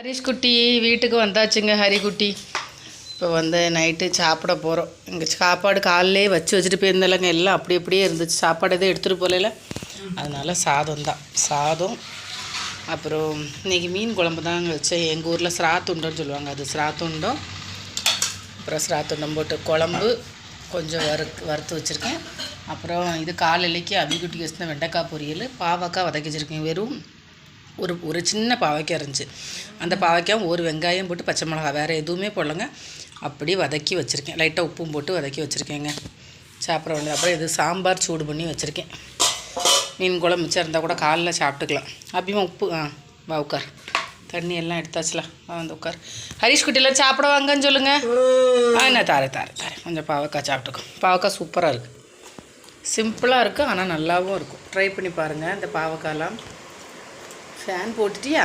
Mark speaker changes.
Speaker 1: ஹரிஷ் குட்டி வீட்டுக்கு வந்தாச்சுங்க. ஹரிக்குட்டி இப்போ வந்து நைட்டு சாப்பிட போகிறோம். இங்கே சாப்பாடு காலையிலே வச்சுட்டு போயிருந்தாலங்க, எல்லாம் அப்படி அப்படியே இருந்துச்சு. சாப்பாடு எதுவும் எடுத்துகிட்டு போகல, அதனால் சாதம் தான். சாதம் அப்புறம் இன்றைக்கி மீன் குழம்பு தாங்க வச்சேன். எங்கள் ஊரில் சிராத்துண்டோன்னு சொல்லுவாங்க, அது சிராத்துண்டோம். அப்புறம் சிராத்துண்டம் போட்டு குழம்பு கொஞ்சம் வறுத்து வச்சுருக்கேன். அப்புறம் இது காலையிலேக்கு அபிக்குட்டிக்கு வச்சுருந்த வெண்டைக்காய் பொரியல், பாவக்காய் வதக்கி வச்சுருக்கேன். வெறும் ஒரு சின்ன பாவைக்காய் இருந்துச்சு. அந்த பாவைக்காய் ஒரு வெங்காயம் போட்டு பச்சை மிளகா, வேறு எதுவுமே போடலங்க, அப்படி வதக்கி வச்சுருக்கேன். லைட்டாக உப்பும் போட்டு வதக்கி வச்சுருக்கேங்க. சாப்பிட வேண்டியது. அப்புறம் இது சாம்பார் சூடு பண்ணி வச்சுருக்கேன். மீன் குழம்பு மிச்சம் இருந்தால் கூட காலைல சாப்பிட்டுக்கலாம். அப்படியுமா உப்பு வா உட்கார். தண்ணி எல்லாம் எடுத்தாச்சுல, வந்து உட்கார். ஹரிஷ் குட்டியில் சாப்பிட வாங்கன்னு சொல்லுங்கள். நான் தாரேன் கொஞ்சம் பாவக்காய் சாப்பிட்டுக்கோ. பாவக்காய் சூப்பராக இருக்குது, சிம்பிளாக இருக்குது, ஆனால் நல்லாவும் இருக்கும். ட்ரை பண்ணி பாருங்கள் இந்த பாவக்காயெல்லாம். ஃபேன் போட்டுட்டியா?